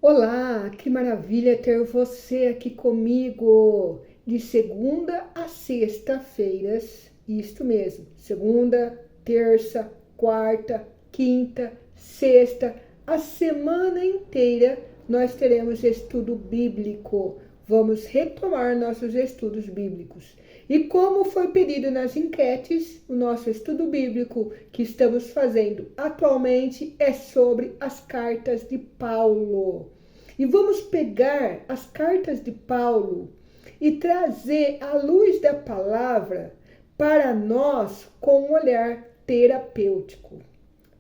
Olá, que maravilha ter você aqui comigo de segunda a sexta-feiras, isto mesmo, segunda, terça, quarta, quinta, sexta, a semana inteira nós teremos estudo bíblico. Vamos retomar nossos estudos bíblicos. E como foi pedido nas enquetes, o nosso estudo bíblico que estamos fazendo atualmente é sobre as cartas de Paulo. E vamos pegar as cartas de Paulo e trazer a luz da palavra para nós com um olhar terapêutico.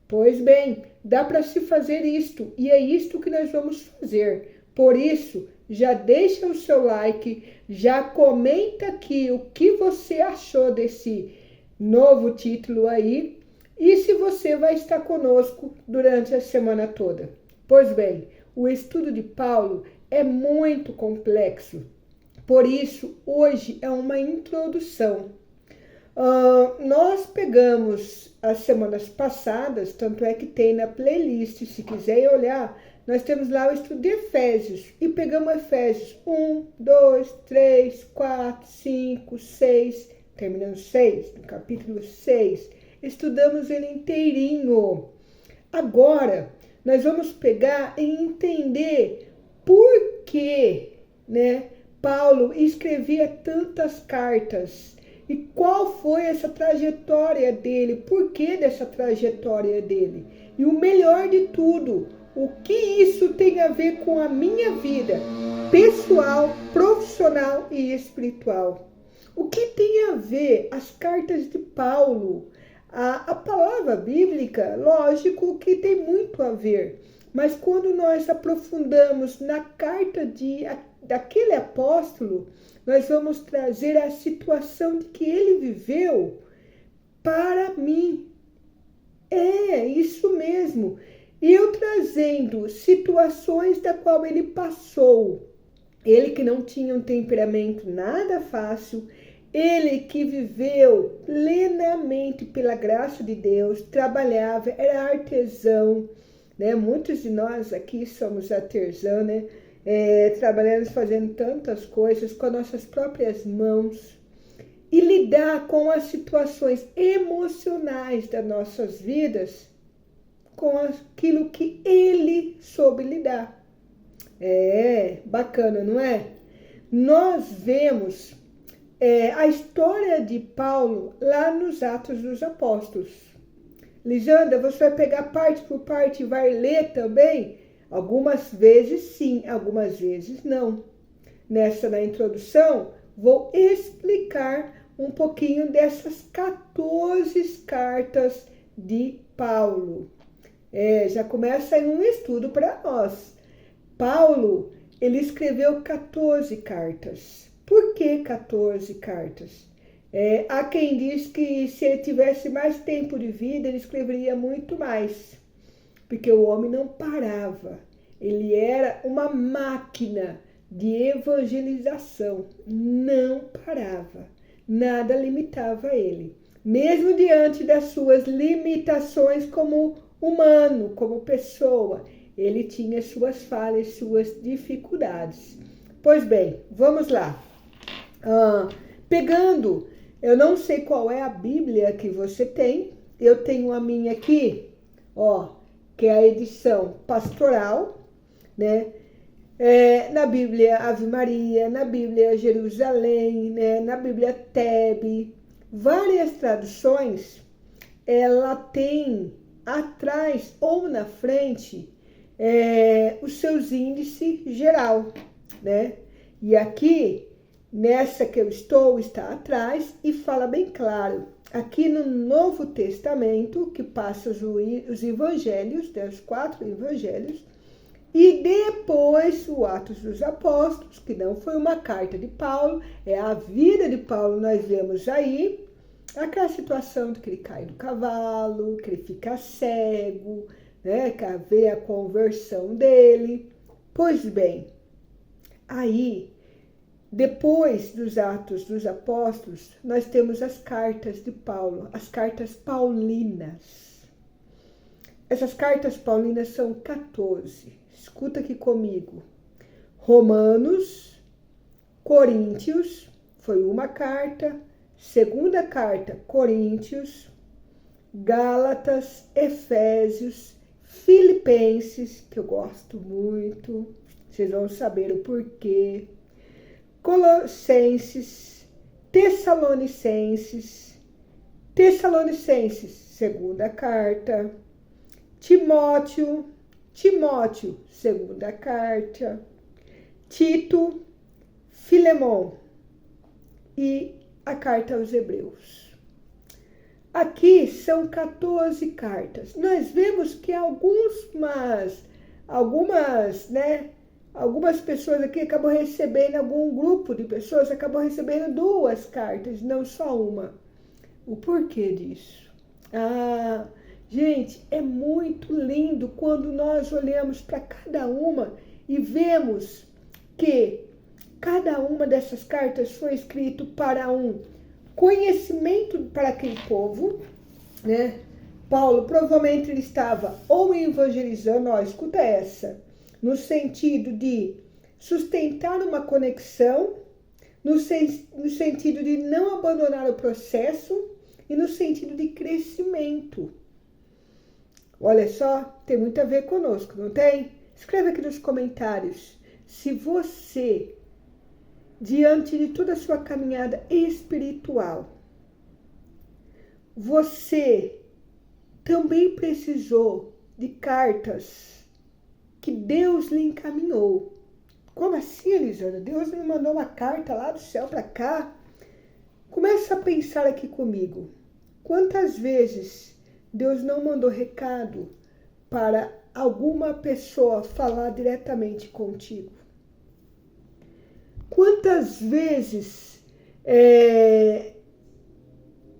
Pois bem, dá para se fazer isto e é isto que nós vamos fazer. Por isso, já deixa o seu like, já comenta aqui o que você achou desse novo título aí e se você vai estar conosco durante a semana toda. Pois bem, o estudo de Paulo é muito complexo, por isso hoje é uma introdução. Nós pegamos as semanas passadas, tanto é que tem na playlist, se quiser olhar, nós temos lá o estudo de Efésios e pegamos Efésios 1, 2, 3, 4, 5, 6, terminando 6, no capítulo 6, estudamos ele inteirinho. Agora, nós vamos pegar e entender por que, Paulo escrevia tantas cartas e qual foi essa trajetória dele, por que dessa trajetória dele. E o melhor de tudo, o que isso tem a ver com a minha vida pessoal, profissional e espiritual. O que tem a ver as cartas de Paulo? A palavra bíblica, lógico que tem muito a ver, mas quando nós aprofundamos na carta daquele apóstolo, nós vamos trazer a situação de que ele viveu para mim. É isso mesmo. Eu trazendo situações da qual ele passou. Ele que não tinha um temperamento nada fácil, ele que viveu plenamente pela graça de Deus, trabalhava, era artesão, Muitos de nós aqui somos artesãos, trabalhamos fazendo tantas coisas com as nossas próprias mãos. E lidar com as situações emocionais das nossas vidas com aquilo que ele soube lidar. É bacana, não é? Nós vemos a história de Paulo lá nos Atos dos Apóstolos. Lisandra, você vai pegar parte por parte e vai ler também? Algumas vezes sim, algumas vezes não. Na introdução, vou explicar um pouquinho dessas 14 cartas de Paulo. Já começa aí um estudo para nós. Paulo, ele escreveu 14 cartas. Por que 14 cartas? Há quem diz que se ele tivesse mais tempo de vida, ele escreveria muito mais. Porque o homem não parava. Ele era uma máquina de evangelização. Não parava. Nada limitava ele. Mesmo diante das suas limitações como humano, como pessoa, ele tinha suas falhas, suas dificuldades. Pois bem, vamos lá. Pegando, eu não sei qual é a Bíblia que você tem, eu tenho a minha aqui, que é a edição pastoral, na Bíblia Ave Maria, na Bíblia Jerusalém, na Bíblia Tebe, várias traduções, ela tem atrás ou na frente os seus índices geral, E aqui, nessa que eu estou, está atrás e fala bem claro. Aqui no Novo Testamento, que passa os evangelhos, os 4 evangelhos, e depois o Atos dos Apóstolos, que não foi uma carta de Paulo, é a vida de Paulo, nós vemos aí, aquela situação de que ele cai do cavalo, que ele fica cego, que vê a conversão dele. Pois bem, aí, depois dos Atos dos Apóstolos, nós temos as cartas de Paulo, as cartas paulinas. Essas cartas paulinas são 14. escuta aqui comigo. Romanos, Coríntios, foi uma carta. Segunda carta, Coríntios, Gálatas, Efésios, Filipenses, que eu gosto muito, vocês vão saber o porquê. Colossenses, Tessalonicenses, segunda carta. Timóteo, segunda carta. Tito, Filemon e a carta aos Hebreus. Aqui são 14 cartas. Nós vemos que algumas pessoas aqui acabam recebendo, algum grupo de pessoas acabam recebendo 2 cartas, não só uma. O porquê disso? Gente, é muito lindo quando nós olhamos para cada uma e vemos que cada uma dessas cartas foi escrito para um conhecimento para aquele povo, né? Paulo provavelmente ele estava ou evangelizando, escuta essa, no sentido de sustentar uma conexão, no sentido de não abandonar o processo e no sentido de crescimento. Olha só, tem muito a ver conosco, não tem? Escreve aqui nos comentários se você, diante de toda a sua caminhada espiritual, você também precisou de cartas que Deus lhe encaminhou. Como assim, Elisandra? Deus me mandou uma carta lá do céu para cá? Começa a pensar aqui comigo. Quantas vezes Deus não mandou recado para alguma pessoa falar diretamente contigo? Quantas vezes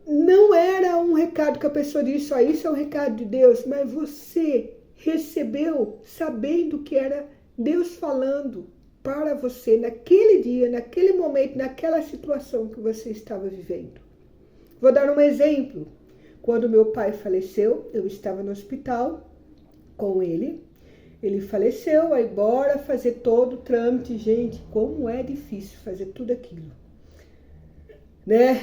não era um recado que a pessoa disse, isso é um recado de Deus, mas você recebeu sabendo que era Deus falando para você naquele dia, naquele momento, naquela situação que você estava vivendo. Vou dar um exemplo. Quando meu pai faleceu, eu estava no hospital com ele. Ele faleceu, aí bora fazer todo o trâmite. Gente, como é difícil fazer tudo aquilo, né?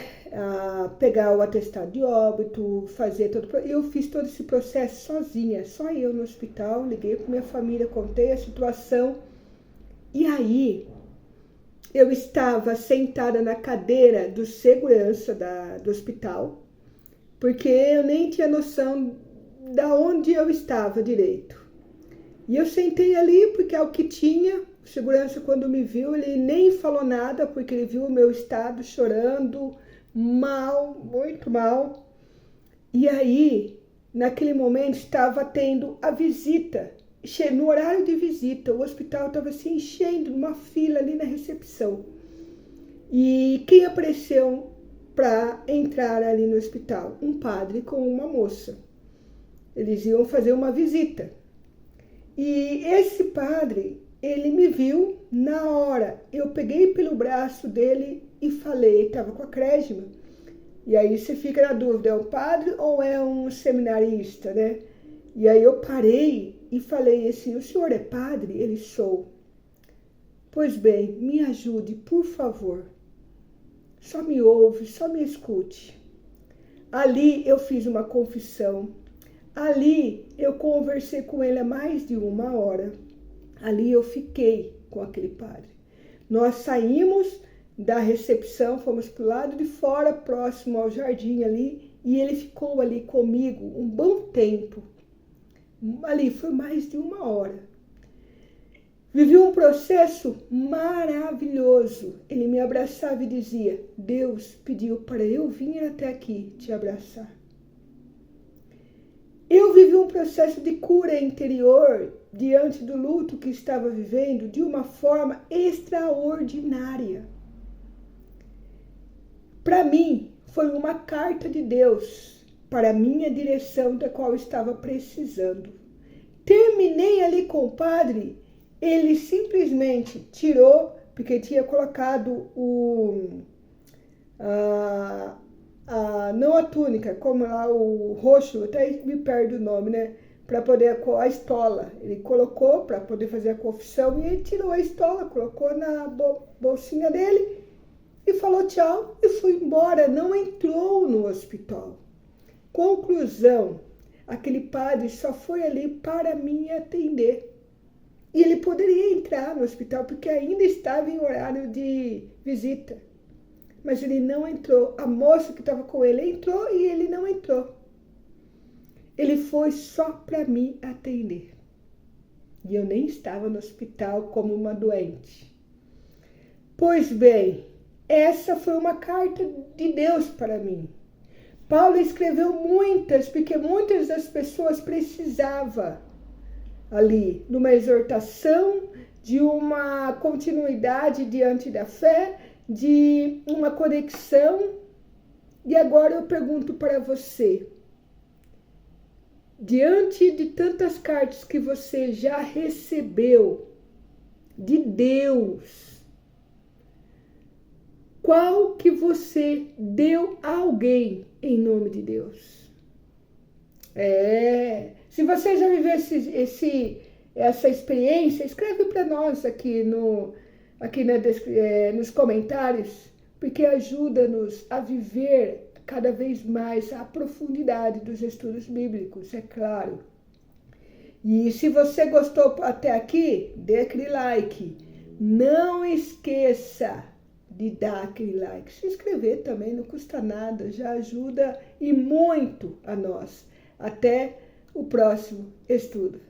Pegar o atestado de óbito, fazer todo... Eu fiz todo esse processo sozinha, só eu no hospital. Liguei para minha família, contei a situação. E aí, eu estava sentada na cadeira do segurança do hospital, porque eu nem tinha noção de onde eu estava direito. E eu sentei ali porque é o que tinha. O segurança, quando me viu, ele nem falou nada, porque ele viu o meu estado chorando, mal, muito mal. E aí, naquele momento, estava tendo a visita. No horário de visita, o hospital estava se enchendo, numa fila ali na recepção. E quem apareceu para entrar ali no hospital? Um padre com uma moça. Eles iam fazer uma visita. E esse padre, ele me viu na hora. Eu peguei pelo braço dele e falei, estava com a cresma. E aí você fica na dúvida, é um padre ou é um seminarista, né? E aí eu parei e falei assim, o senhor é padre? Ele, sou. Pois bem, me ajude, por favor. Só me ouve, só me escute. Ali eu fiz uma confissão. Ali eu conversei com ele há mais de 1 hora. Ali eu fiquei com aquele padre. Nós saímos da recepção, fomos para o lado de fora, próximo ao jardim ali, e ele ficou ali comigo um bom tempo. Ali foi mais de 1 hora. Vivi um processo maravilhoso. Ele me abraçava e dizia, Deus pediu para eu vir até aqui te abraçar. Eu vivi um processo de cura interior diante do luto que estava vivendo de uma forma extraordinária. Para mim, foi uma carta de Deus para a minha direção da qual eu estava precisando. Terminei ali com o padre, ele simplesmente tirou, porque tinha colocado não a túnica, como lá o roxo, até me perde o nome, né? para poder a estola. Ele colocou para poder fazer a confissão e ele tirou a estola, colocou na bolsinha dele e falou tchau e foi embora. Não entrou no hospital. Conclusão, aquele padre só foi ali para me atender. E ele poderia entrar no hospital porque ainda estava em horário de visita. Mas ele não entrou. A moça que estava com ele entrou e ele não entrou. Ele foi só para me atender. E eu nem estava no hospital como uma doente. Pois bem, essa foi uma carta de Deus para mim. Paulo escreveu muitas, porque muitas das pessoas precisavam ali de uma exortação, de uma continuidade diante da fé, de uma conexão. E agora eu pergunto para você, diante de tantas cartas que você já recebeu de Deus, qual que você deu a alguém em nome de Deus? Se você já viveu essa experiência, escreve para nós aqui nos comentários, porque ajuda-nos a viver cada vez mais a profundidade dos estudos bíblicos, é claro. E se você gostou até aqui, dê aquele like. Não esqueça de dar aquele like. Se inscrever também não custa nada, já ajuda e muito a nós. Até o próximo estudo.